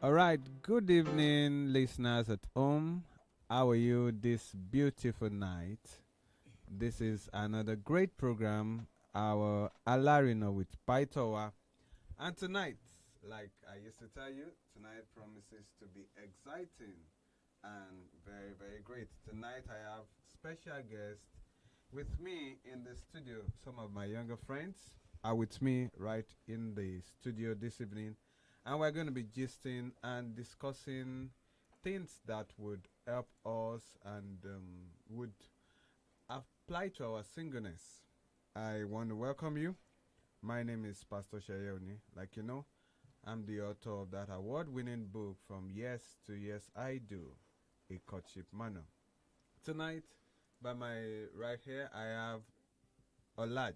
All right, good evening, listeners at home. How are you this beautiful night? This is another great program, our Alaarina with Paitowa. And tonight, like I used to tell you, tonight promises to be exciting and very, very great. Tonight, I have special guests with me in the studio. Some of my younger friends are with me right in the studio this evening, and we're going to be gisting and discussing things that would help us and would apply to our singleness. I want to welcome you. My name is Pastor Seye. Like you know, I'm the author of that award winning book, From Yes to Yes I Do, A Courtship Manual. Tonight, by my right here, I have Olaj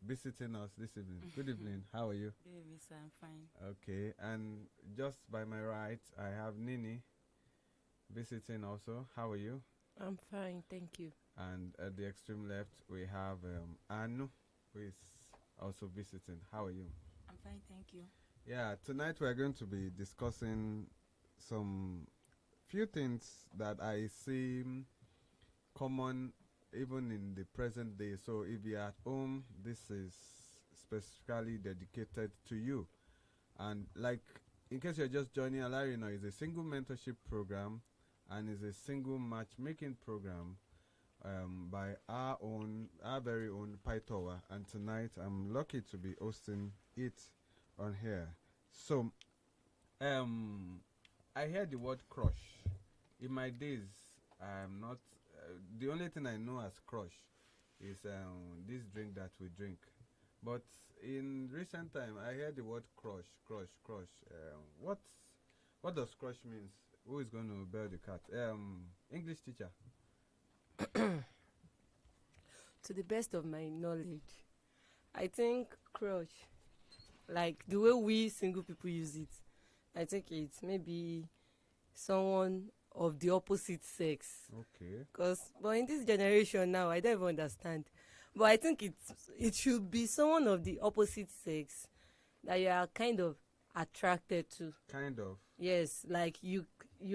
visiting us this evening. Good evening. How are you? Baby, sir, I'm fine. Okay. And just by my right, I have Nini visiting also. How are you? I'm fine, thank you. And at the extreme left, we have Anu, who is also visiting. How are you? I'm fine, thank you. Yeah, tonight we're going to be discussing some few things that I see common even in the present day. So if you're at home, this is specifically dedicated to you. And like, in case you're just joining, Alaarina is a single mentorship program and is a single matchmaking program by our very own Paitowa. And tonight, I'm lucky to be hosting it on here. So, I heard the word crush. In my days, I'm not. The only thing I know as crush is this drink that we drink. But in recent time, I heard the word crush, crush, crush. What does crush means? Who is going to bear the cat? English teacher. To the best of my knowledge, I think crush, like the way we single people use it, I think it's maybe someone of the opposite sex. Okay. But in this generation now, I don't even understand. But I think it should be someone of the opposite sex that you are kind of attracted to. Kind of. Yes, like you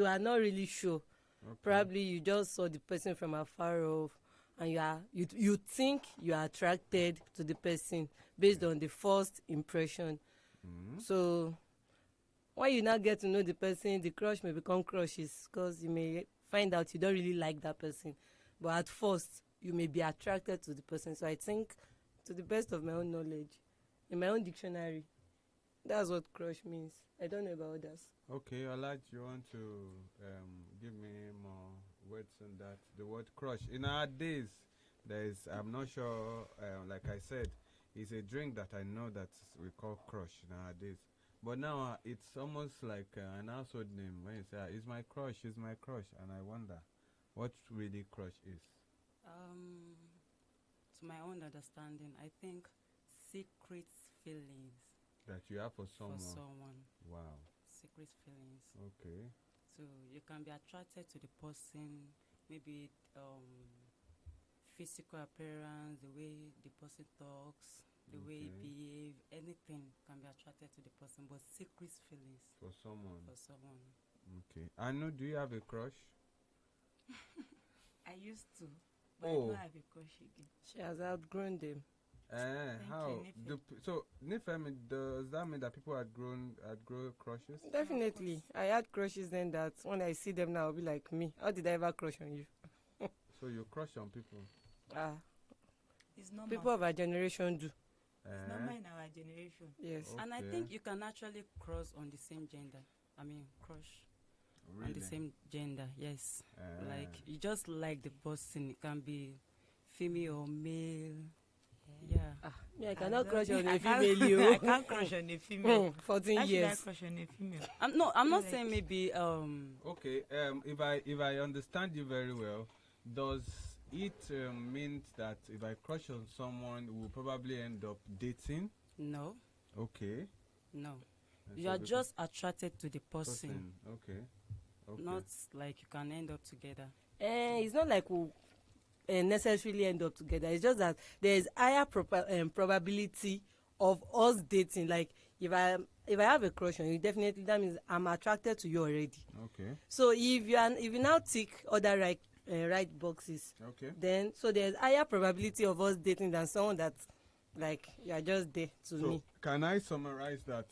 are not really sure. Okay. Probably you just saw the person from afar off, and you think you are attracted to the person based on the first impression. Mm-hmm. So when you now get to know the person, the crush may become crushes because you may find out you don't really like that person, but at first you may be attracted to the person. So I think, to the best of my own knowledge, in my own dictionary, that's what crush means. I don't know about others. Okay, Olaj, you want to give me more words on that? The word crush. In our days, there is, I'm not sure, like I said, it's a drink that I know that we call crush nowadays. But now it's almost like an household name when you say, it's my crush, it's my crush. And I wonder what really crush is. To my own understanding, I think secret feelings That you have for for someone. someone. Wow. Secret feelings. Okay. So you can be attracted to the person, maybe physical appearance, the way the person talks, the way he Okay. behave, anything can be attracted to the person, but secret feelings For someone. for someone. Okay. Anu, do you have a crush? I used to, but I Oh. don't have a crush again. She has outgrown them. How? you, Nife. So, Nifemi, does that mean that people outgrow crushes? Definitely. I had crushes then that when I see them now, I'll be like, me, how did I ever crush on you? So you crush on people? Ah, It's normal. people of our generation do. It's normal in our generation. Yes. Oh. And I Okay. think you can actually cross on the same gender. I mean, crush on Really? the same gender, yes. Eh. Like, you just like the person. It can be female or male. Yeah. Me, I cannot crush on a I can't- female. You. I can't crush on a female. 14 How should I years. crush on a female? I'm not Like- saying maybe Okay. If I understand you very well, does it mean that if I crush on someone, we'll probably end up dating? no, Okay. no. And You so are because just attracted to the person, Okay. Okay. not like you can end up together. It's not like we necessarily end up together. It's just that there is higher probability of us dating. Like if if I have a crush on you, definitely that means I'm attracted to you already. Okay. So if you now tick other right boxes, Okay. then so there's higher probability of us dating than someone that like you are just there to So me. can I summarize that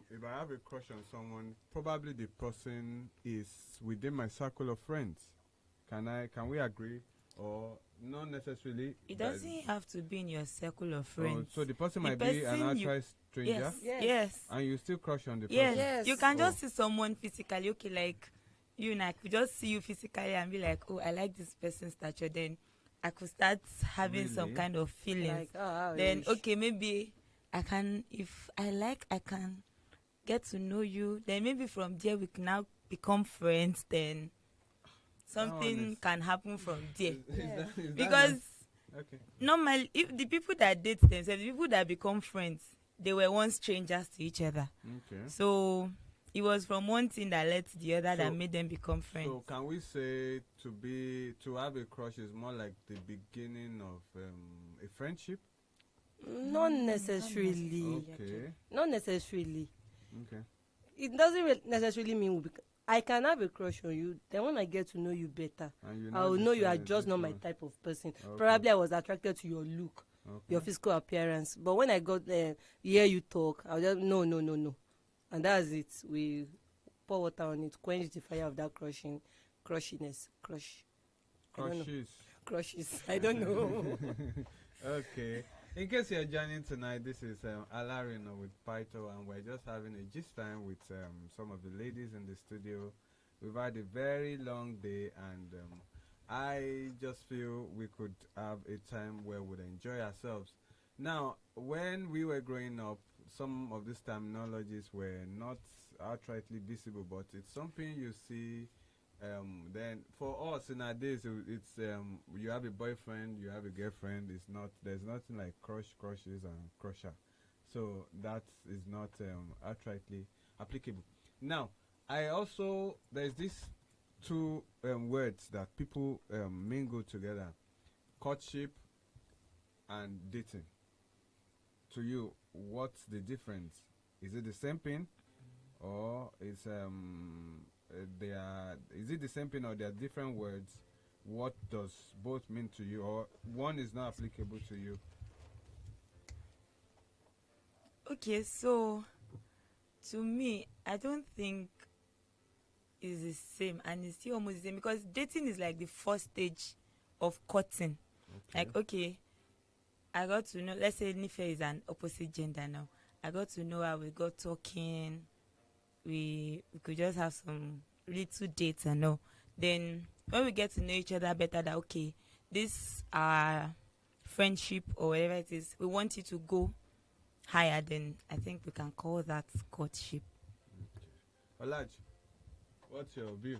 if I have a crush on someone, probably the person is within my circle of friends. Can we agree, or not necessarily? It that- doesn't have to be in your circle of Oh, friends. so the person The might be an person you- outright stranger, Yes. Yes. Yes. and you still crush on the Yes. person. Yes. You can just Oh. see someone physically, okay, like you and I could just see you physically and be like, oh, I like this person's stature. Then I could start having some Really? kind of feelings. Like, how I Then wish. okay, maybe I can, if I can get to know you. Then maybe from there we can now become friends. Then something is- can happen from there. Is that Because okay. normally, if the people that date themselves, the people that become friends, they were once strangers to each other. Okay. So it was from one thing that led to the other So- that made them become friends. So can we say to have a crush is more like the beginning of a friendship? Not necessarily. Okay. Not necessarily. Okay. It doesn't necessarily mean I can have a crush on you. Then when I get to know you better, And you I will know you are decide just this not my one. type of person. Okay. Probably I was attracted to your look, Okay. your physical appearance. But when I got hear you talk, I'll just no. And that's it. We pour water on it, quench the fire of that crushiness. I don't know. Crushes. Crushes. I don't know. Okay. In case you're joining tonight, this is Alaarina with Paito, and we're just having a gist time with some of the ladies in the studio. We've had a very long day, and I just feel we could have a time where we'd enjoy ourselves. Now, when we were growing up, some of these terminologies were not outrightly visible, but it's something you see. Then for us in our days, it's you have a boyfriend, you have a girlfriend. There's nothing like crushes and crusher, so that is not outrightly applicable. Now, there's these two words that people mingle together: courtship and dating. To you, what's the difference? Is it the same thing, or is is it the same thing, or they are different words? What does both mean to you, or one is not applicable to you? Okay, so to me, I don't think it's the same, and it's still almost the same because dating is like the first stage of courting. Like, okay, I got to know, let's say Nife is an opposite gender now. I got to know her, we got talking, we could just have some little dates and all. Then when we get to know each other better, that okay, this friendship or whatever it is, we want you to go higher, then I think we can call that courtship. Olaj, what's your view?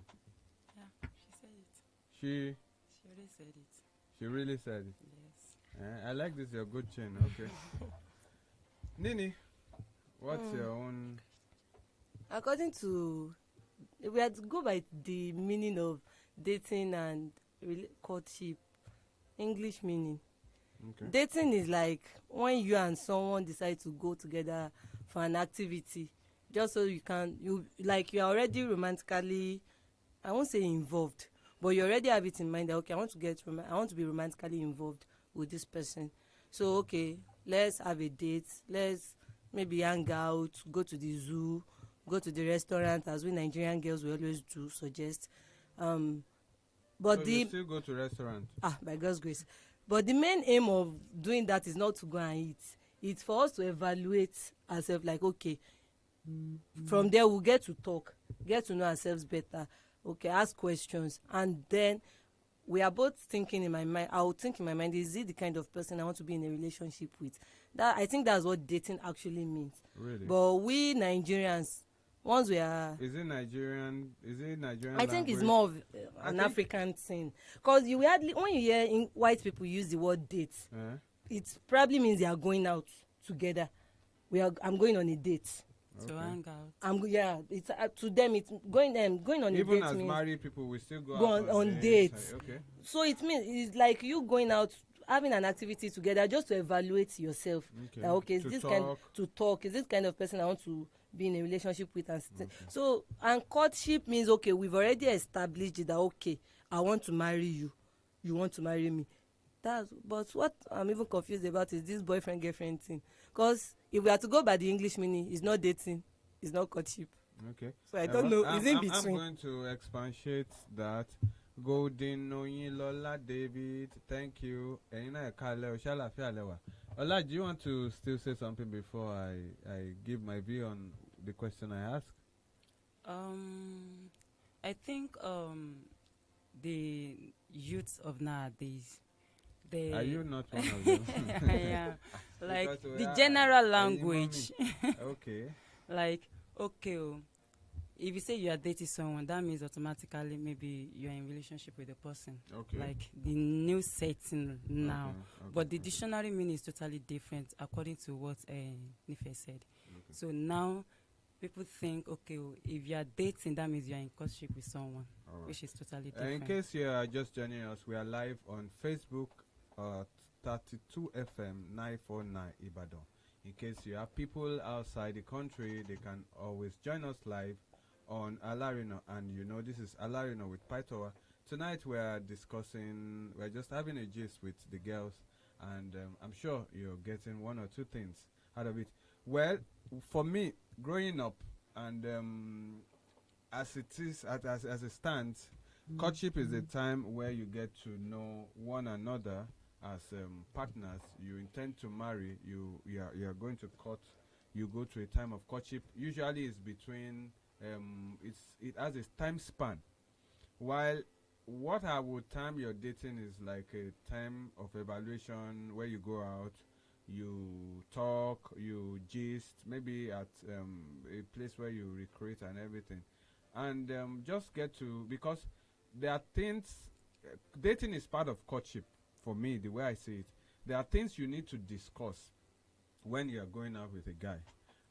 Yeah, she said it. She She already said it. she really said it. Yes. I like this. Your good chin. Okay. Nini, what's your own? According to, if we had to go by the meaning of dating and courtship, English meaning. Okay. Dating is like when you and someone decide to go together for an activity, just so you are already romantically, I won't say involved, but you already have it in mind that okay, I want to be romantically involved with this person. So okay, let's have a date. Let's maybe hang out, go to the zoo, go to the restaurant, as we Nigerian girls we always do suggest. But So you still go to restaurant? by God's grace. But the main aim of doing that is not to go and eat. It's for us to evaluate ourselves like, okay, from there we'll get to talk, get to know ourselves better, okay, ask questions. And then we are both thinking in my mind, I would think in my mind, is it the kind of person I want to be in a relationship with? I think that's what dating actually means. Really? But we Nigerians, once we are... Is it Nigerian? I think it's language? more of I an think- African thing. Because when you hear white people use the word date, it probably means they are going out together. I'm going on a date. To hang out. It's to them it's going on a Even date as means married people, we still go go out on dates. Okay. So it means it's like you going out, having an activity together just to evaluate yourself. Okay. That, okay, is To this talk. kind to talk? Is this kind of person I want to be in a relationship with and so, and courtship means, okay, we've already established that, okay, I want to marry you, you want to marry me. But what I'm even confused about is this boyfriend girlfriend thing, because if we are to go by the English meaning, it's not dating, it's not courtship. Okay. So I don't know. Is in I'm between. going to expatiate that. Golden Lola David, thank you. Ola, do you want to still say something before I give my view on the question I asked? I think the youths of nowadays, they Are you not one of them? yeah, like Because we the are- general you language. Okay. Like, okay, if you say you are dating someone, that means automatically maybe you are in relationship with the person. Okay. Like the new setting now. Okay, But the okay. dictionary meaning is totally different according to what Nife said. Okay. So now people think, okay, if you are dating, that means you are in courtship with someone, All right. which is totally In different. case you are just joining us, we are live on Facebook, 32 FM 949 Ibadan. In case you have people outside the country, they can always join us live on Alaarina. And you know, this is Alaarina with Paitoa. Tonight we're just having a gist with the girls, and I'm sure you're getting one or two things out of it. Well, for me, growing up, and as it it stands, courtship is a time where you get to know one another as partners. You intend to marry. You are going to court. You go to a time of courtship. Usually, it's between it has a time span. While what I would term your dating is like a time of evaluation where you go out, you talk, you gist, maybe at a place where you recreate and everything, and just get to, because there are things. Dating is part of courtship for me, the way I see it. There are things you need to discuss when you are going out with a guy,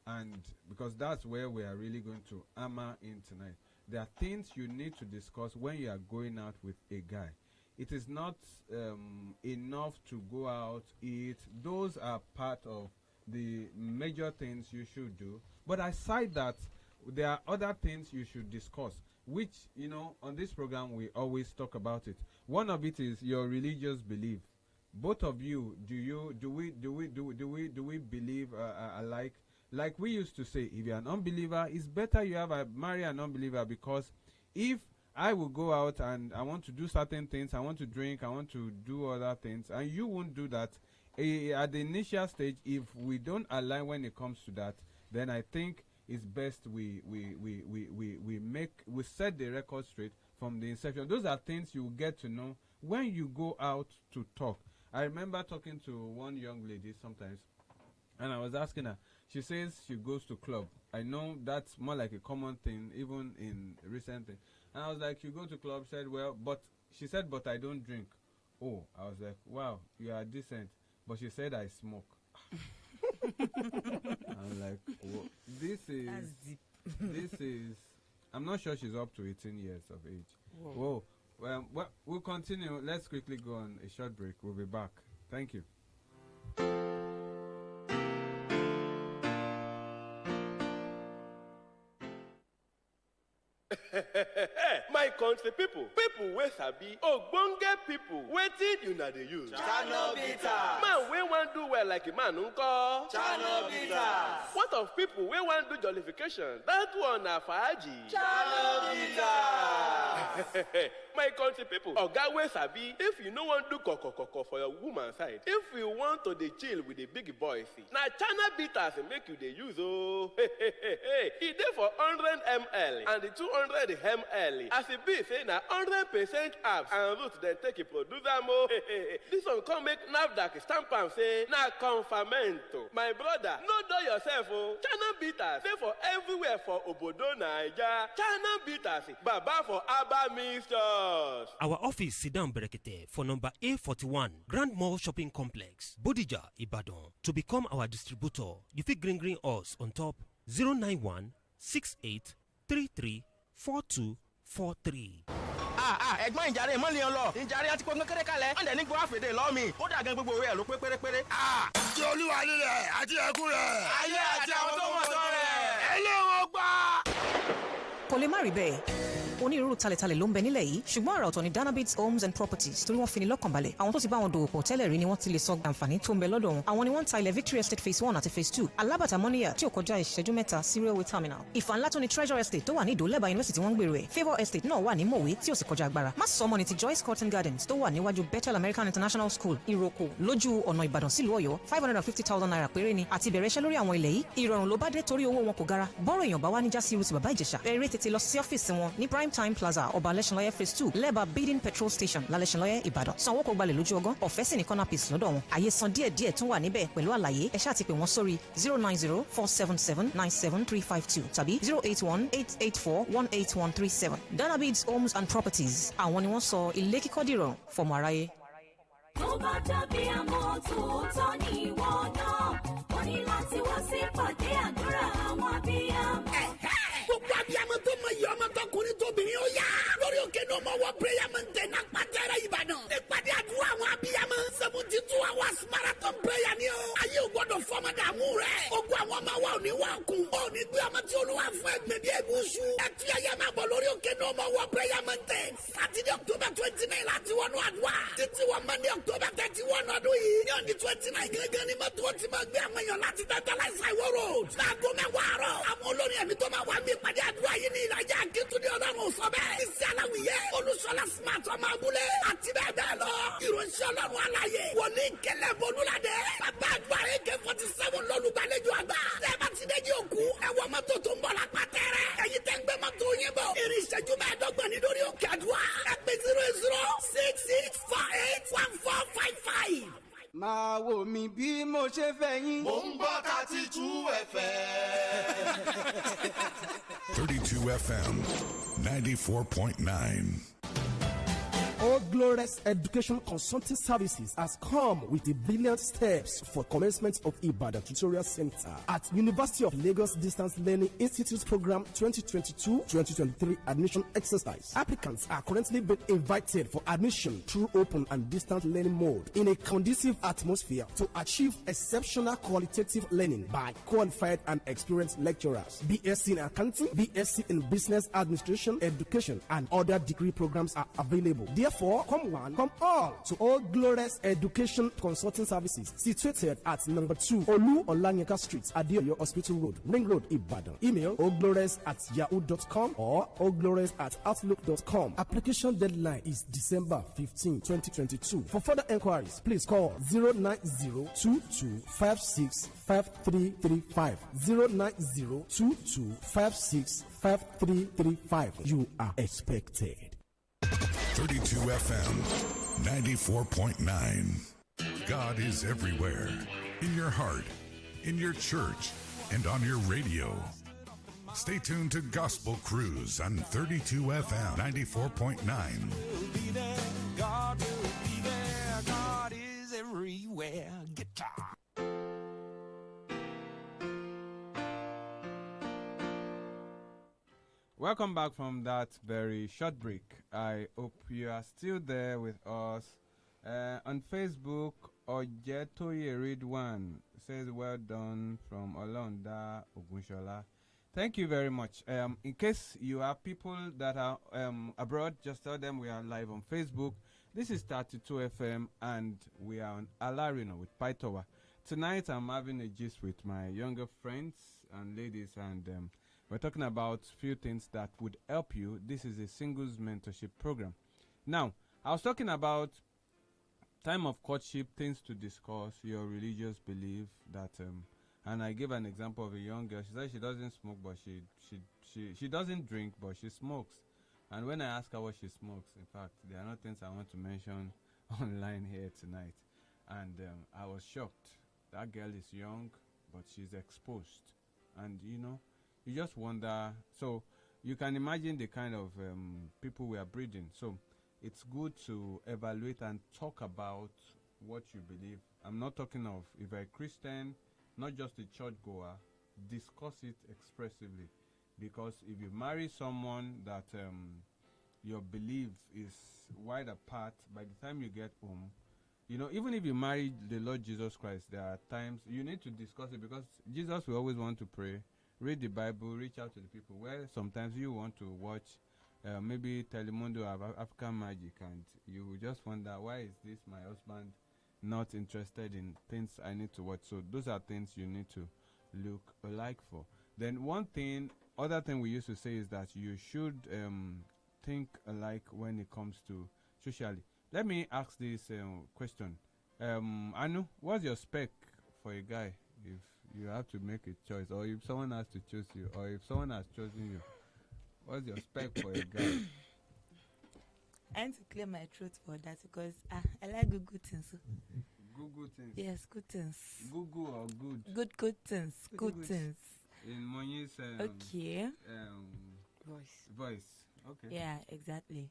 and because that's where we are really going to hammer in tonight. There are things you need to discuss when you are going out with a guy. It is not enough to go out, eat. Those are part of the major things you should do. But aside that, there are other things you should discuss, which, you know, on this program we always talk about it. One of it is your religious belief. Both of you, do we believe alike? Like we used to say, if you're an unbeliever, it's better you marry an unbeliever, because if I will go out and I want to do certain things, I want to drink, I want to do other things, and you won't do that, at the initial stage, if we don't align when it comes to that, then I think it's best we set the record straight from the inception. Those are things you will get to know when you go out to talk. I remember talking to one young lady sometimes, and I was asking her. She says she goes to club. I know that's more like a common thing, even in recent things. And I was like, you go to club? She said, well, she said, but I don't drink. Oh, I was like, wow, you are decent. But she said, I smoke. I'm like, whoa, this is, I'm not sure she's up to 18 years of age. Whoa. Well, we'll continue. Let's quickly go on a short break. We'll be back. Thank you. My country people wey sabi ogbonge people wetin una dey use. Chano bitters. Man wey wan do well like a man nko. Chano bitters. What of people wey wan do jollification? That one na faaji. Chano bitters. My country people, oga wey sabi, if you no wan do koko for your woman side, if you want to dey chill with the big boys, na Chana bitters make you dey use oh. E dey for 100ml and the 200ml. As e be say na 100% herbs and roots dem take produce am oh. This one come make NAFDAC stamp am say na confirmento. My brother, no dull yourself oh. Chana bitters dey for everywhere for obodo Naija. Chana bitters, baba for Aba mixture. Our office sit down Berekete for number A41 Grand Mall Shopping Complex, Bodija, Ibadan. To become our distributor, you fit green us on top 091 68 33 42 43. ẹ̀gbọ́n ìjàre ìmọ̀lẹ́ ọ lọ ìjàre àti pọnpọ́n kéré kalẹ̀ ọ̀dẹ̀ ní gbọ́ àfẹ́dẹ́ lọ́mì ó dàgẹ́ gbogbo owó ẹ̀ ló pé pérépéré. tí olúwa nílẹ̀ àti ẹ̀kú rẹ̀. ayé àti àwọn tó mọ̀ tán rẹ̀. ẹlẹ́ kò lè má rí bẹ́ẹ̀. Onírúurú talẹ̀talẹ̀ ló ń bẹ nílẹ̀ yìí, ṣùgbọ́n àrà ọ̀tọ̀ ni Danabits Homes and Properties torí wọ́n fi ni lọ́kàn balẹ̀. Àwọn tó ti bá wọn dòwò pọ̀ tẹ́lẹ̀ rí ni wọ́n ti lè sọ àǹfààní tó ń bẹ lọ́dọ̀ wọn. Àwọn ni wọ́n ń ta ilẹ̀ Victory Estate Phase 1 àti Phase 2, alábàtà mọ́níyà tí ò kọjá ìṣẹ́jú mẹ́ta sí railway terminal. Ìfà ńlá tó ni Treasure Estate tó wà ní Ìdó lẹ́bàá University wọ́n ń gbèrò ẹ̀. Favour Estate náà wà ní Mòwe tí ò sì kọjá agbára. Má sọ ọmọ ni ti Joyce Cotton Gardens tó wà níwájú Bethel American International School, Ìrókò, lójú ọ̀nà Ìbàdàn sílùú Ọ̀yọ́, 550,000 naira péré ni àti bẹ̀rẹ̀ iṣẹ́ lórí àwọn ilẹ̀ yìí. Ìrọ̀rùn ló bá dé torí owó wọn kò gara. Bọ́rọ̀ èèyàn bá wá ní jásí irú ti bàbá Ìjẹ̀ṣà. Eré tètè lọ sí ọ́fíìsì wọn ní Prime Time Plaza, Ọba Alẹ́ṣinlọ́yẹ́ Phase 2, lẹ́bàá Bidin Petrol Station, Lálẹ́ṣinlọ́yẹ́, Ìbàdàn. Sanwó kò gbalẹ̀ lójú ọgán, ọ̀fẹ́ sì ní corner piece lọ́dọ̀ wọn. Àyè san díẹ̀díẹ̀ tún wà níbẹ̀ pẹ̀lú àlàyé. Ẹ ṣáà ti pè wọ́n sórí 090-477-97352 tàbí 081-884-18137. Danabits Homes and Properties. Àwọn ni wọ́n sọ ilé kíkọ́ dìrọ̀rùn fọmọ aráyé. Tó bá dàbí àmọ́ tòótọ́ ni ìwọ náà, ó ní láti wá sí ìpàdé àdúrà àwọn abiyamọ. Gbogbo abiyamọ tó mọ iye ọmọ tọkùnrin tóbìnrin ó yá. Lórí òkè ní ọmọ wọ prayer mountain Àpàtẹ́rẹ́ Ìbàdàn. Ìpàdé àdúrà àwọn abiyamọ 72 hours marathon prayer ni o. Ayé ò gbọdọ̀ fọmọ dààmú rẹ̀. Ogun àwọn ọmọ wa ò ní wá kún. Ó ní gbé ọmọ tí Olúwa fún ẹgbẹ́ bí ẹ̀gúsù. Ẹtí ẹyẹ máa bọ̀ lórí òkè ní ọmọ wọ prayer mountain. Saturday October 29 láti wọnú àdúrà. Títí wọ Monday October 31 ọdún yìí. Ní ọdún 29 gẹ́gẹ́ ni mọ́tò ó ti máa gbé àwọn èèyàn láti Tantalize Highway Road. Láago mẹ́wàá àárọ̀. Àwọn olórin ẹ̀mí tó máa wá mí ìpàdé àdúrà yìí ní ìlàjà Akíntúndé Ọlọ́run sọ bẹ́ẹ̀. Ìsì aláwìyé Olúṣọlá Smart ọmọ abúlé àti bẹ́ẹ̀ bẹ́ẹ̀ lọ. Ìránṣẹ́ Ọlọ́run aláyé wòlíì Kẹ́lẹ́ Bolúládé. Bàbá àgbà AK-47 lọ́lùgbàlejò àgbà. Tẹ́ẹ̀bá ti dé ní òkú. Ẹ̀wọ̀n mọ́tò tó ń bọ̀ l'Àpàtẹ́rẹ́. Ẹ̀yin tẹ́ ń gbé mọ́tò yín bọ̀. Ìrìn ìṣẹ́jú mẹ́ẹ̀ẹ́dọ́gbọ̀n ní lórí òkè àdúrà. Ẹ pè 0066481455. Máa wò mí bí mo ṣe fẹ́ yín. Mo ń gbọ́ 32 FM. 32 FM 94.9. All Glorious Education Consulting Services has come with the brilliant steps for commencement of Ibadan Tutorial Center at University of Lagos Distance Learning Institute Program 2022-2023 admission exercise. Applicants are currently being invited for admission through open and distance learning mode in a conducive atmosphere to achieve exceptional qualitative learning by qualified and experienced lecturers. BSc in Accounting, BSc in Business Administration, Education, and other degree programs are available. Therefore, come one, come all to All Glorious Education Consulting Services situated at number 2 Olu Olanyeka Street, Adeoyo Hospital Road, Ring Road, Ibadan. Email allglorious@yahoo.com or allglorious@outlook.com. Application deadline is December 15, 2022. For further enquiries, please call 09022565335. 09022565335. You are expected. 32 FM 94.9. God is everywhere. In your heart, in your church, and on your radio. Stay tuned to Gospel Cruise on 32 FM 94.9. God will be there. God is everywhere. Guitar. Welcome back from that very short break. I hope you are still there with us. On Facebook, Ojetoye Read One says, well done from Olonda Ogunshola. Thank you very much. In case you have people that are abroad, just tell them we are live on Facebook. This is 32 FM and we are on Alaarina with Paitowa. Tonight I'm having a gist with my younger friends and ladies, and we're talking about few things that would help you. This is a singles mentorship program. Now, I was talking about time of courtship, things to discuss, your religious belief, that and I gave an example of a young girl. She said she doesn't smoke, but she doesn't drink, but she smokes. And when I ask her what she smokes, in fact, there are no things I want to mention online here tonight. And I was shocked. That girl is young, but she's exposed. And you know, you just wonder. So you can imagine the kind of people we are breeding. So it's good to evaluate and talk about what you believe. I'm not talking of if you're a Christian, not just a church goer, discuss it expressively. Because if you marry someone that your belief is wide apart, by the time you get home, you know, even if you marry the Lord Jesus Christ, there are times you need to discuss it, because Jesus will always want to pray read the Bible, reach out to the people. Where sometimes you want to watch maybe Telemundo of African Magic, and you just wonder, why is this my husband not interested in things I need to watch? So those are things you need to look alike for. Then other thing we used to say is that you should think alike when it comes to socially. Let me ask this question. Anu, what's your spec for a guy if you have to make a choice, or if someone has to choose you, or if someone has chosen you? What's your spec for a guy? I need to clear my throat for that because I like good things. Good things? Yes, good things. Good or good? Good things. Good things. In Monye's okay. Voice. Okay. Yeah, exactly.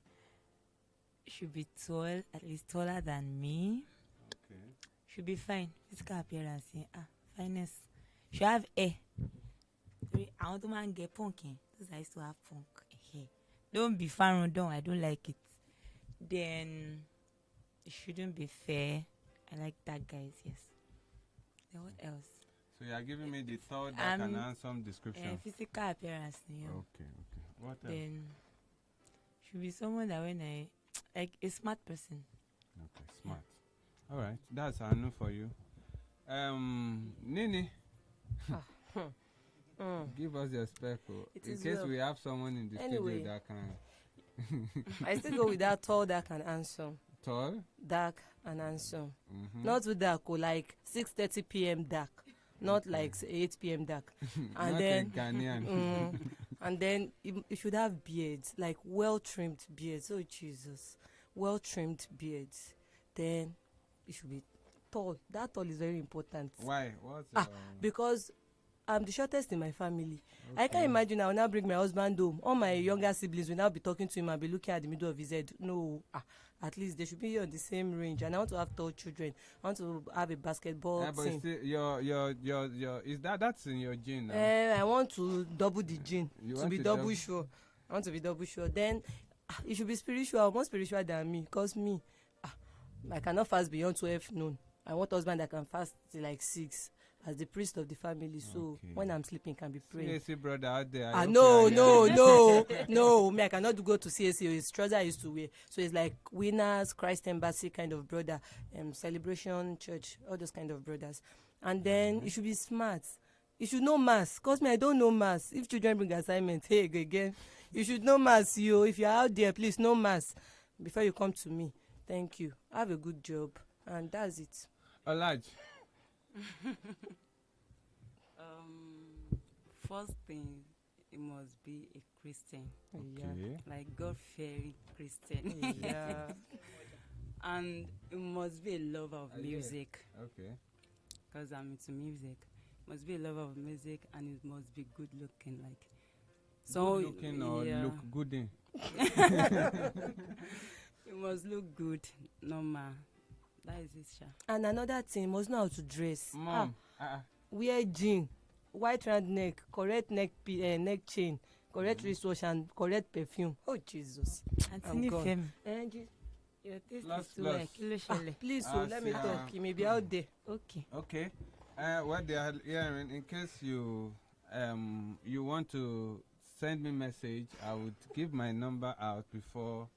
Should be tall, at least taller than me. Okay. Should be fine. Physical appearance. Yeah. Fineness. Should have hair. I want to man get punky. Because I used to have punk hair. Don't be far on down. I don't like it. Then it shouldn't be fair. I like that guys. Yes. Then what else? So you are giving me the third that can handsome description. Physical appearance. Yeah. Okay. What else? Then should be someone that when I like a smart person. Okay, smart. All right, that's Anu for you. Nini, give us your spec in case we have someone in the studio that can. I still go with that tall, dark, and handsome. Tall, dark, and handsome. Not too dark, like 6:30 p.m. dark, not like 8 p.m. dark. And not then a Ghanaian. And then you should have beards, like well trimmed beards. Oh Jesus, well trimmed beards. Then it should be tall. That tall is very important. Why? What's because I'm the shortest in my family. Okay. I can't imagine I will now bring my husband home. All my younger siblings will now be talking to him and be looking at the middle of his head. No, at least they should be on the same range. And I want to have tall children. I want to have a basketball team. But your is that's in your gene now? I want to double the gene to be double sure. I want to be double sure. Then you should be spiritual, more spiritual than me. Because me, I cannot fast beyond 12 noon. I want a husband that can fast till like 6 as the priest of the family. So when I'm sleeping, can be praying. CAC brother out there. No. Me, I cannot go to CAC. His trouser I used to wear. So it's like Winners, Christ Embassy kind of brother, Celebration Church, all those kind of brothers. And then you should be smart. You should know maths. Cause me, I don't know maths. If children bring assignment, hey, go again. You should know maths, yo. If you're out there, please know maths before you come to me. Thank you. Have a good job. And that's it. Alaj. First thing, it must be a Christian. Okay. Like God-fearing Christian. Yeah. And it must be a lover of music. Okay. Because I'm into music. Must be a lover of music, and it must be good looking. Like so, good looking or look good in. It must look good, normal. That is it, Sha. And another thing, must know how to dress. Mom, wear jean, white round neck, correct neck chain, correct wristwatch, and correct perfume. Oh Jesus! I'm gone. Your taste Plus, is too like please, let me talk. He may be out there. Okay. What they are hearing, in case you want to send me message, I would give my number out before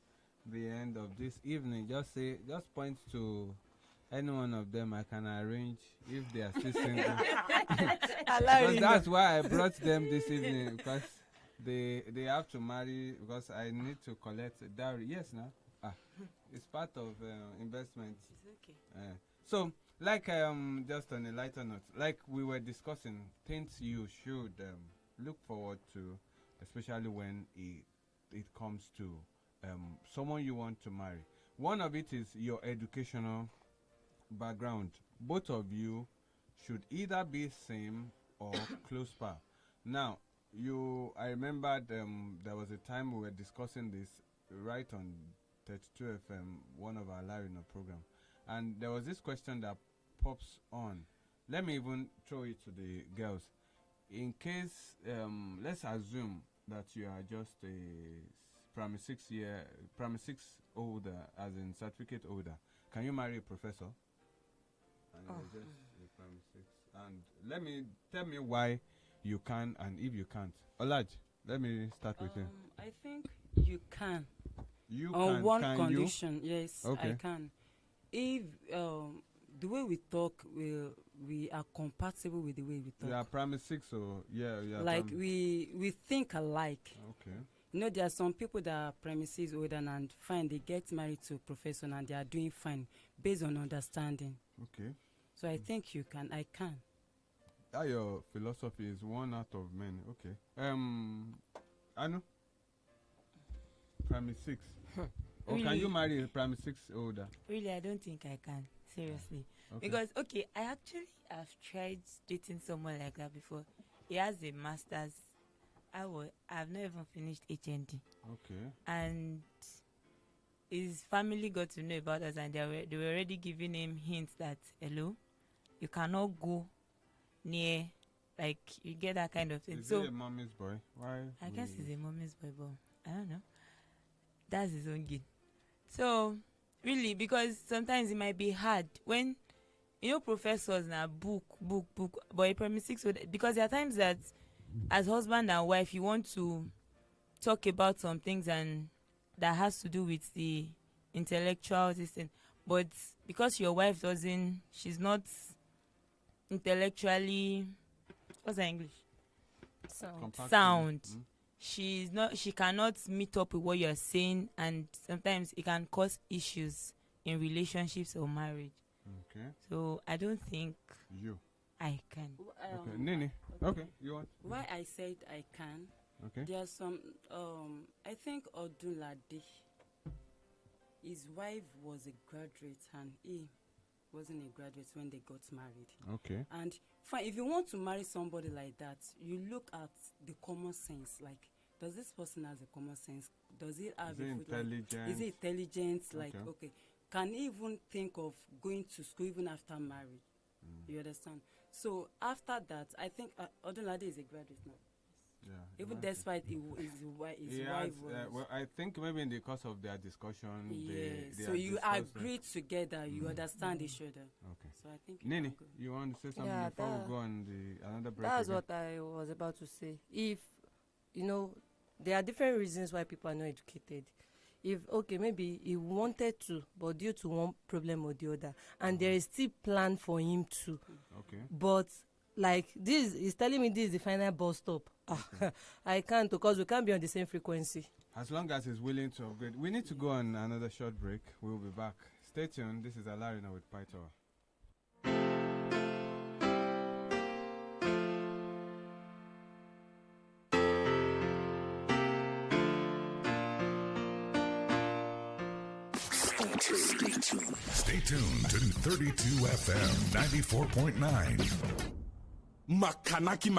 the end of this evening. Just point to any one of them. I can arrange if they are still single. Because that's why I brought them this evening, because they have to marry, because I need to collect a dowry. Yes, now it's part of investment. It's okay. So, like just on a lighter note, like we were discussing, things you should look forward to, especially when it comes to someone you want to marry. One of it is your educational background. Both of you should either be same or close par. Now, I remember there was a time we were discussing this right on 32 FM, one of our Alaarina program, and there was this question that pops on. Let me even throw it to the girls. In case, let's assume that you are just a primary 6 older, as in certificate holder. Can you marry a professor? And you're just a primary 6. And tell me why you can and if you can't. Olaj, let me start with you. I think you can. You on can. one Can condition, you? yes, Okay. I can. If the way we talk, we are compatible with the way we talk. You are primary 6, so yeah. Like we think alike. Okay. You know, there are some people that are premises older and fine. They get married to a professor and they are doing fine based on understanding. Okay. So I think you can. I can. That your philosophy is one out of many. Okay. Anu. Primary 6. Or can Really? you marry a primary 6 older? Really, I don't think I can. Seriously. Okay. Because, okay, I actually have tried dating someone like that before. He has a master's. I've not even finished HND. Okay. And his family got to know about us, and they were already giving him hints that, hello, you cannot go near, like, you get that kind of thing. Is So he a mommy's boy? Why? I guess he's a mommy's boy, but I don't know. That's his own gain. So, really, because sometimes it might be hard when, you know, professors now book, but a primary 6, because there are times that as husband and wife, you want to talk about some things and that has to do with the intellectual system, but because your wife she's not intellectually, what's that English? Sound. She cannot meet up with what you're saying, and sometimes it can cause issues in relationships or marriage. Okay. So I don't think I can. Okay. Nini. Okay. You want? Why I said I can? Okay. There are some. I think Odunlade. His wife was a graduate, and he wasn't a graduate when they got married. Okay. And fine, if you want to marry somebody like that, you look at the common sense. Like, does this person has a common sense? Does he have Is he intelligent? Is he intelligent? Like, Okay. okay, can he even think of going to school even after marriage? You understand? So after that, I think Odunlade is a graduate now. Yeah. Even despite his wife was. Well, I think maybe in the course of their discussion, they so are you discussing. agree together, you understand each other. Okay. So I think Nini, you want to say something Yeah, before we go on another break? That's again? what I was about to say. If, you know, there are different reasons why people are not educated. If, okay, maybe he wanted to, but due to one problem or the other, and there is still plan for him to. Okay. But, like, this is telling me this is the final bus stop. Okay. I can't, because we can't be on the same frequency. As long as he's willing to upgrade. We need to go on another short break. We'll be back. Stay tuned. This is Alaarina with Python. Stay tuned to 32 FM 94.9. makanaki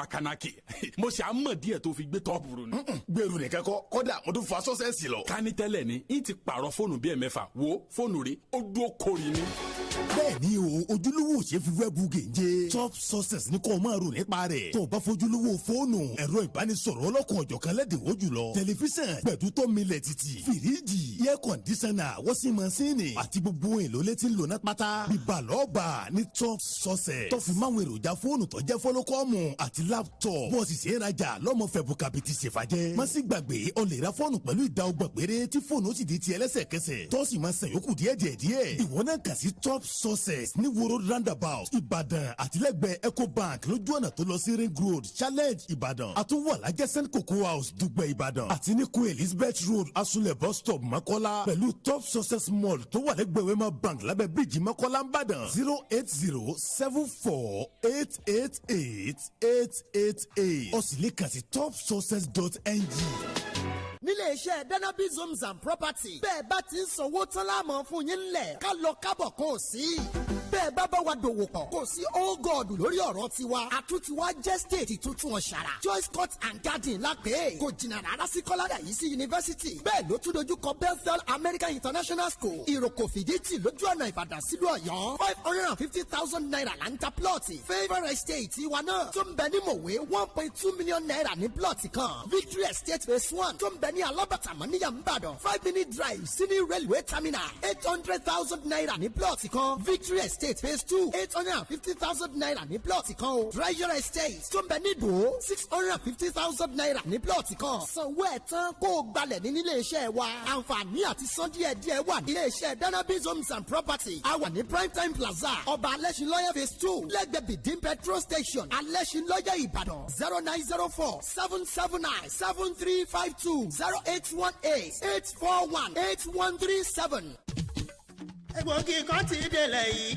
mo ṣe àmọ̀ díẹ̀ tó fi gbé tọ́pù rò ní. gbèrú nìkan kọ́ kọ́dà mo tún fa sọ́sẹ̀sì lọ. kání tẹ́lẹ̀ ni n ti pààrọ̀ fóònù bíi ẹ̀mẹ́fà wo fóònù rí ó dúró kórì ni. bẹ́ẹ̀ni o ojúlówó ṣe fi wẹ́ẹ̀bù gèje top success ní kò máa rò nípa rẹ̀ tó o bá fojúlówó fóònù ẹ̀rọ ìbánisọ̀rọ̀ ọlọ́kùn ọ̀jọ̀kan lẹ́dínwó jùlọ tẹlifíṣàn gbẹ̀dútọ́ milẹ̀ títì fìríjì air conditioner wọ́sí masínì àti gbogbo èlò létí lónà pátá bíbalọ́ọ̀bà ní top success tó fi máwọn èròjà fóònù tó jẹ́ fọ́lọ́kọ́ọ̀mù àti laptop bọ́ọ̀sì ṣe é rajà lọ́mọ fẹ̀bù kàbìtì ṣèfàjẹ́ má sì gbàgbé o lè ra fóònù pẹ̀lú ìdá ọgbọ̀n péré tí fóònù ó sì di tiẹ̀ lẹ́sẹ̀kẹsẹ̀ tó sì máa san yòókù díẹ̀ ìwọ náà kà sí top success ní woro roundabout ìbàdàn àtìlẹ́gbẹ̀ẹ́ ecobank lójú ọ̀nà tó lọ sí ring road challenge ìbàdàn àtúwọ̀ alájẹsẹ́n cocoa house dùgbẹ̀ ìbàdàn àti ní queen elizabeth road asunlẹ̀ bus stop mọ́kọ́lá pẹ̀lú top success mall tó wà lẹ́gbẹ̀ẹ́ wema bank lábẹ́ bíríìjì mọ́kọ́lá ńbàdàn 08074888888 ó sì lè kàn sí topsuccess.ng. nílé iṣẹ́ danabiz homes and property bẹ́ẹ̀ bá ti ń sanwó tán láàmú fún yín ńlẹ̀ ká lọ kábọ̀ kó o sí. bẹ́ẹ̀ bá bá wa dòwò pọ̀ kò sí all god lórí ọ̀rọ̀ tiwa àtúntiwa jẹ́ state tuntun ọ̀ṣàrà choice court and garden lápẹ́ kò jìnnà rárá sí kọ́ládà yìí sí yunifásitì bẹ́ẹ̀ ló tún dojú kọ bethel american international school ìròkò fìdítì lójú ọ̀nà ìbàdàn sílùú ọ̀yọ́ 550,000 naira là ń ta plọ̀tì favour estate wa náà tó ń bẹ ní mòwe 1.2 million naira ní plọ̀tì kan victory estate phase 1 tó ń bẹ ní alábàtàmọ́ níyà ńbàdàn 5-minute drive sí ní railway terminal 800,000 naira ní plọ̀tì kan victory estate estate phase 2 850,000 naira ní plọ̀tì kan o. treasure estate tó ń bẹ ní ìdó 650,000 naira ní plọ̀tì kan. sanwó ẹ̀ tán kó o gbalẹ̀ ní nílé iṣẹ́ wa. àǹfààní àti san díẹ̀díẹ̀ wà ní ilé iṣẹ́ Danabi's Homes and Property. a wà ní Prime Time Plaza ọba Alẹ́ṣinlọ́yẹ̀ phase 2 lẹ́gbẹ̀ẹ́ Bidin petrol station Alẹ́ṣinlọ́yẹ̀ Ìbàdàn 0904-779-7352 0818-841-8137. egbògi kan ti délẹ̀ yìí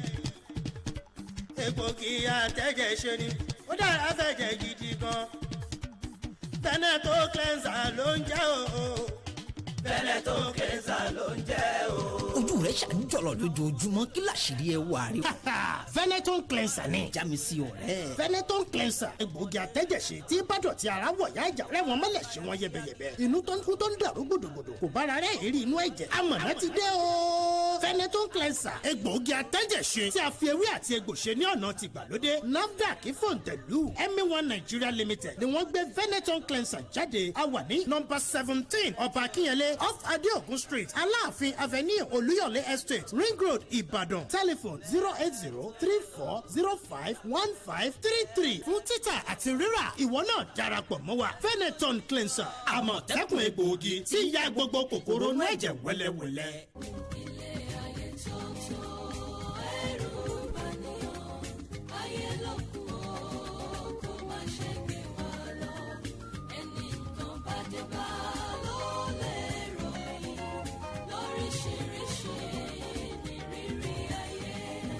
egbògi àtẹ̀jẹ̀ ṣe ni ó dára fẹ̀jẹ̀ gidi gan Veneto cleanser ló ń jẹ́ o. Veneto cleanser ló ń jẹ́ o. ojú rẹ̀ ṣàǹjọ̀lọ̀ lójoojúmọ́ kí làṣírí ẹ wà rí. Veneto cleanser ni. jámi sí ọ̀rẹ́. Veneto cleanser egbògi àtẹ̀jẹ̀ṣe tí bádọ̀tí ara wọ̀ yá ìjà rẹ̀ wọ́n mọ́lẹ̀ ṣe wọ́n yẹbẹyẹbẹ. inú tó ń kú tó ń dàrú gbòdògbòdò kò bára rẹ̀ èrí inú ẹ̀jẹ̀. amọ̀nà ti dé o. Veneto cleanser egbògi àtẹ̀jẹ̀ṣe tí a fi ewé àti egbò ṣe ní ọ̀nà tìgbàlódé. NAFDAC fòǹtẹ̀lù MA1 Nigeria Limited ni wọ́n gbé Veneto cleanser jáde. a wà ní nọ́mbà 17 ọba akínyẹlé off Adeogun Street Aláàfin Avenue Olúyọ̀lé Estate Ring Road Ìbàdàn. telephone 08034051533 fún títà àti rírà. ìwọ náà darapọ̀ mọ́ wa. Veneton cleanser àmọ̀tẹ́kùn egbòogi tí ń ya gbogbo kòkòrò inú ẹ̀jẹ̀ wẹ́lẹ́wẹ́lẹ́.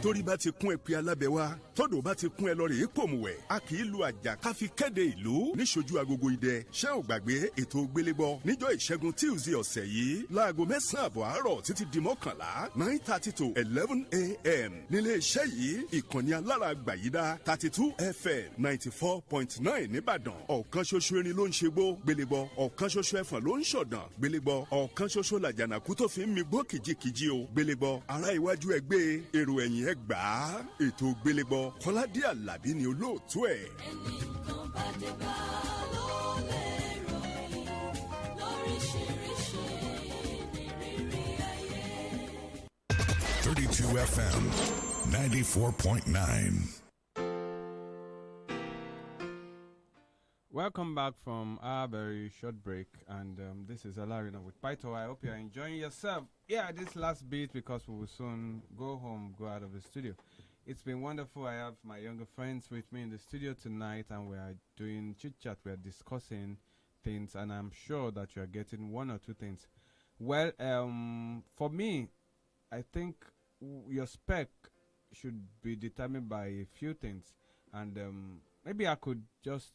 torí bá ti kún ẹ̀pẹ́ alábẹ́ wa tọ́dọ̀ bá ti kún ẹ lọ rèé pòmùwẹ̀ a kì í lu àjà ká fi kéde ìlú níṣojú agogo idẹ ṣé ò gbàgbé ètò gbélégbọ́ níjọ́ ìṣẹ́gun Tuesday ọ̀sẹ̀ yìí láago 9 àbọ̀ àárọ̀ títí di 11 9:30 to 11 a.m. nílé iṣẹ́ yìí ìkànnì alára gbàyídá 32 FM 94.9 nìbàdàn ọ̀kan ṣoṣo erin ló ń ṣe gbó gbélégbọ́ ọ̀kan ṣoṣo ẹ̀fọ̀n ló ń ṣọ̀dàn gbélégbọ́ ọ̀kan ṣoṣo làjànàkú tó fi ń mi gbó kìjikìji o gbélégbọ́ ará iwájú ẹgbẹ́ èrò ẹ̀yìn gbà á ètò gbélégbọ́ kọ́ládé àlàbí ni olóòtú ẹ̀. ẹnìkan bá dé bá ló lè ròyìn lóríṣiríṣi ìrírí ayé. 32 FM 94.9. Welcome back from our very short break, and this is Alaarina with Paito. I hope you're enjoying yourself. Yeah, this last beat because we will soon go home, go out of the studio. It's been wonderful. I have my younger friends with me in the studio tonight, and we are doing chit-chat. We are discussing things, and I'm sure that you are getting one or two things. Well, for me, I think your spec should be determined by a few things, and maybe I could just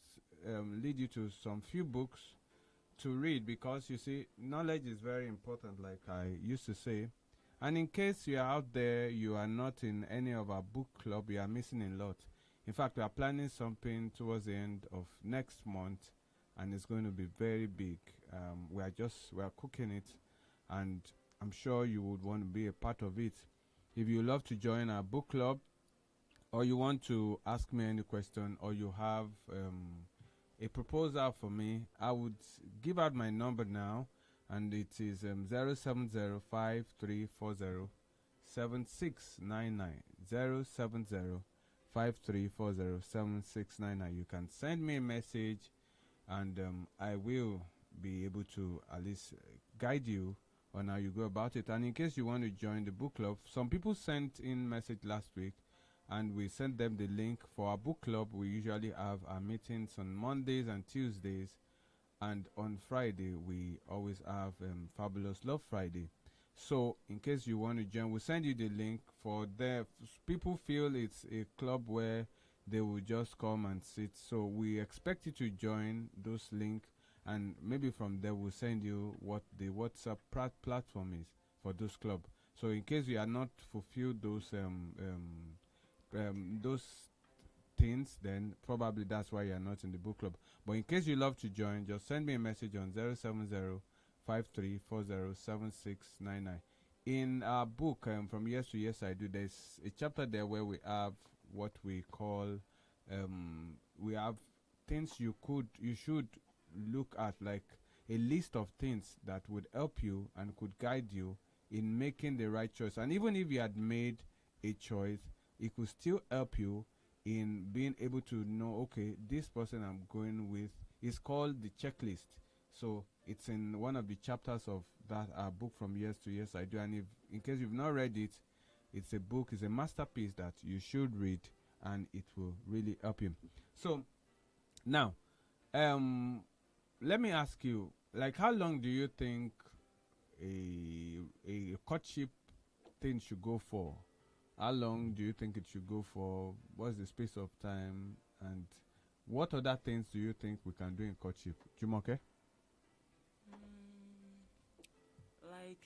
lead you to some few books to read, because you see, knowledge is very important, like I used to say. And in case you are out there, you are not in any of our book club, you are missing a lot. In fact, we are planning something towards the end of next month, and it's going to be very big. We are cooking it, and I'm sure you would want to be a part of it. If you love to join our book club, or you want to ask me any question, or you have a proposal for me, I would give out my number now, and it is 07053407699. 07053407699. You can send me a message, and I will be able to at least guide you on how you go about it. And in case you want to join the book club, some people sent in message last week, and we sent them the link for our book club. We usually have our meetings on Mondays and Tuesdays, and on Friday we always have Fabulous Love Friday. So in case you want to join, we'll send you the link. For there, people feel it's a club where they will just come and sit, so we expect you to join those links, and maybe from there we'll send you what the WhatsApp platform is for those club. So in case you are not fulfilled those things, then probably that's why you're not in the book club. But in case you love to join, just send me a message on 07053407699. In our book, From Years to Years I Do, there's a chapter there where we have what we call we have things you should look at, like a list of things that would help you and could guide you in making the right choice. And even if you had made a choice, it could still help you in being able to know, okay, this person I'm going with is called the checklist. So it's in one of the chapters of that book from Years to Years I Do. And if in case you've not read it, it's a book, it's a masterpiece that you should read, and it will really help you. So now, let me ask you, like, how long do you think a courtship thing should go for? How long do you think it should go for? What's the space of time? And what other things do you think we can do in courtship? Jumoke? Like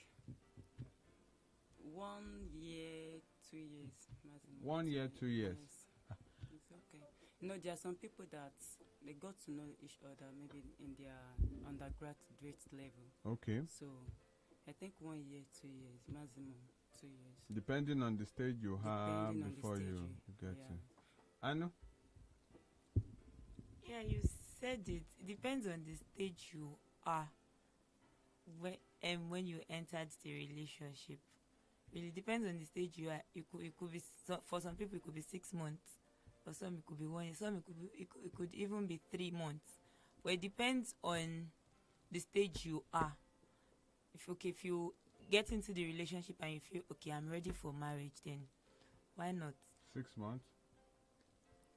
1 year, 2 years maximum. 1 year, 2 years. Yes. It's okay. You know, there are some people that they got to know each other maybe in their undergraduate level. Okay. So I think 1 year, 2 years maximum. 2 years. Depending on the stage you have Depending on the before stage you get yeah. it. Anu? Yeah, you said it. It depends on the stage you are when you entered the relationship. Really depends on the stage you are. It could be for some people it could be 6 months, for some it could be 1 year, some it could even be 3 months. But it depends on the stage you are. If you get into the relationship and you feel okay, I'm ready for marriage, then why not? 6 months.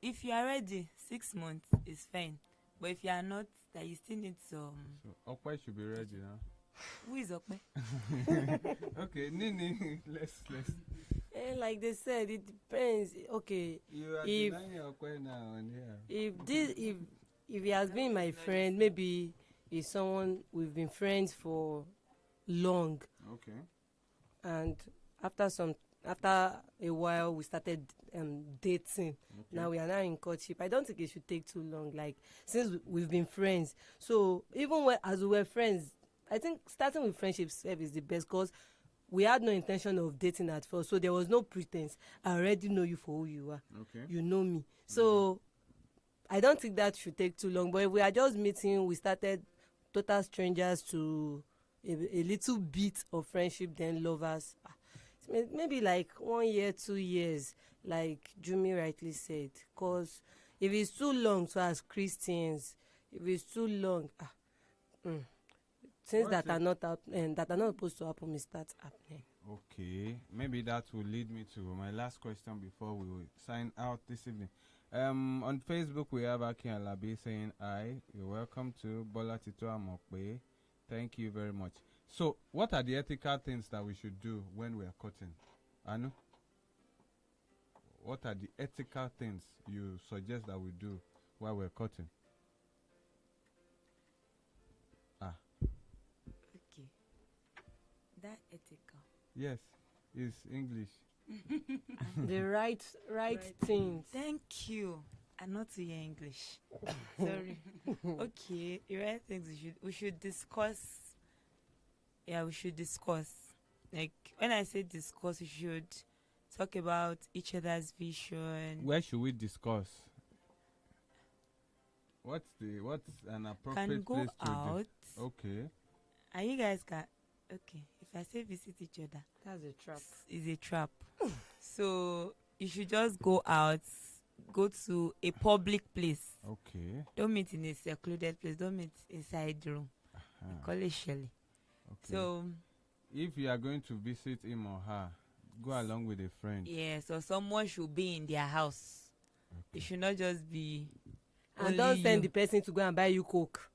If you are ready, 6 months is fine. But if you are not, that you still need some. So Okwe should be ready now. Who is Okwe? Okay, Nini, let's. Like they said, it depends. Okay, You are if denying Okwe now on here. if he has been my friend, maybe he's someone we've been friends for long. Okay. And after a while we started dating. Okay. Now we are now in courtship. I don't think it should take too long, like since we've been friends. So even as we were friends, I think starting with friendship is the best, because we had no intention of dating at first, so there was no pretense. I already know you for who you are. Okay. You know me. So I don't think that should take too long. But if we are just meeting, we started total strangers to a little bit of friendship, then lovers. Maybe like 1 year, 2 years, like Jumi rightly said. Because if it's too long, so as Christians, if it's too long, things that are not supposed to happen may start happening. Okay, maybe that will lead me to my last question before we will sign out this evening. On Facebook we have Akin Alabi saying hi. You're welcome to Bola Tito Amokwe. Thank you very much. So, what are the ethical things that we should do when we are courting? Anu? What are the ethical things you suggest that we do while we're courting? Okay. That ethical. Yes, it's English. The right things. Thank you. I'm not to hear English. Sorry. Okay, the right things we should discuss. Yeah, we should discuss. Like when I say discuss, we should talk about each other's vision. Where should we discuss? What's an appropriate Can go place to out. Okay. And you guys can. Okay, if I say visit each other, that's a trap. It's a trap. So you should just go out. Go to a public place. Okay. Don't meet in a secluded place. Don't meet inside the room. Call it Shelly. Okay. So, if you are going to visit him or her, go along with a friend. yeah, so someone should be in their house. It should not just be. And don't send the person to go and buy you Coke.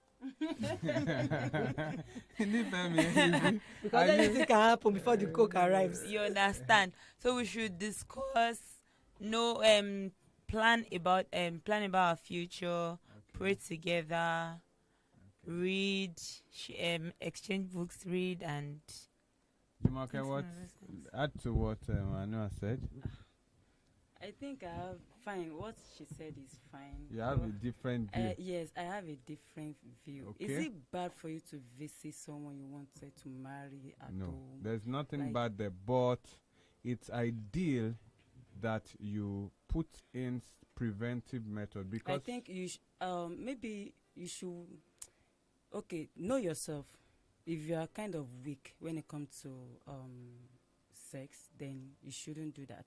Because anything can happen before the Coke arrives. You understand? So we should discuss. Plan about our future. Pray together. Read. Exchange books. Read and. Jumoke, what add to what Anu said? I think I have fine. What she said is fine. You have a different view. Yes, I have a different view. Okay. Is it bad for you to visit someone you wanted to marry at No, home? there's nothing Like, bad there, but it's ideal that you put in preventive method, because I think you maybe you should know yourself. If you are kind of weak when it comes to sex, then you shouldn't do that.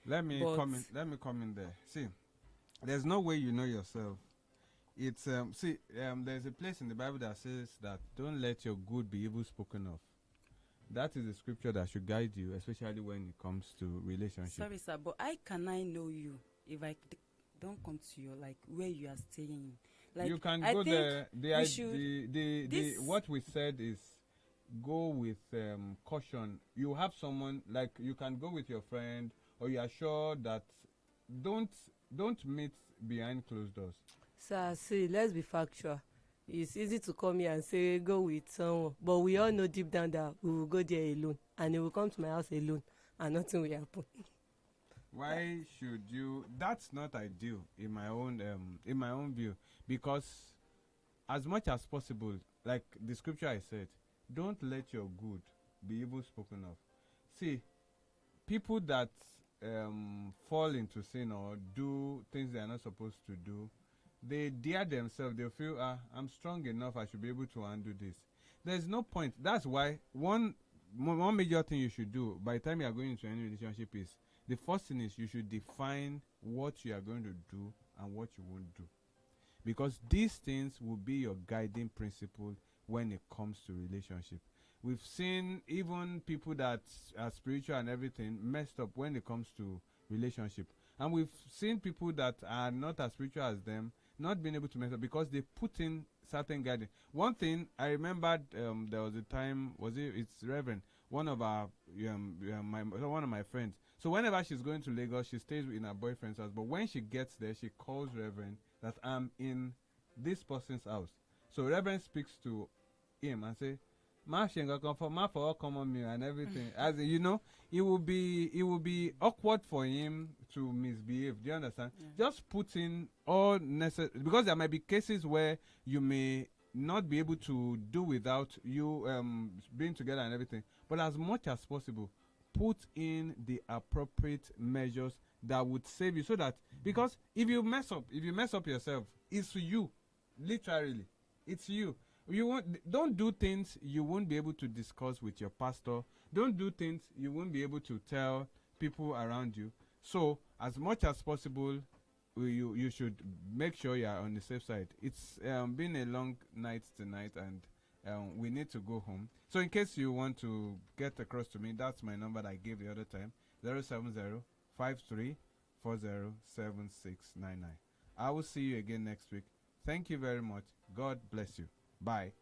Let me But come in. Let me come in there. See, there's no way you know yourself. It's there's a place in the Bible that says that don't let your good be evil spoken of. That is the scripture that should guide you, especially when it comes to relationships. sorry, sir, but I know you if don't come to your like where you are staying. Like you can I go think there. we should, The what we said is go with caution. You have someone like you can go with your friend, or you are sure that don't meet behind closed doors. Sir, see, let's be factual. It's easy to come here and say go with someone, but we all know deep down that we will go there alone, and he will come to my house alone, and nothing will happen. Why should you? That's not ideal in my own view, because as much as possible, like the scripture I said, don't let your good be evil spoken of. See, people that fall into sin or do things they are not supposed to do, they dare themselves. They feel, I'm strong enough, I should be able to undo this. There's no point. That's why one major thing you should do by the time you are going into any relationship is, the first thing is you should define what you are going to do and what you won't do, because these things will be your guiding principle when it comes to relationship. We've seen even people that are spiritual and everything messed up when it comes to relationship, and we've seen people that are not as spiritual as them not being able to mess up because they put in certain guidance. One thing I remembered, there was a time, it's Reverend, one of my friends. So whenever she's going to Lagos, she stays in her boyfriend's house. But when she gets there, she calls Reverend that I'm in this person's house. So Reverend speaks to him and say, "Ma shenga come ma for come on me and everything." As in, it will be awkward for him to misbehave. Do you understand? Yeah. Just put in all necessary, because there might be cases where you may not be able to do without you being together and everything. But as much as possible, put in the appropriate measures that would save you, so that, because if you mess up yourself, it's you, literally, it's you. Don't do things you won't be able to discuss with your pastor. Don't do things you won't be able to tell people around you. So as much as possible, you should make sure you are on the safe side. It's been a long night tonight, and we need to go home. So in case you want to get across to me, that's my number that I gave the other time, 070-5340-7699. I will see you again next week. Thank you very much. God bless you. Bye.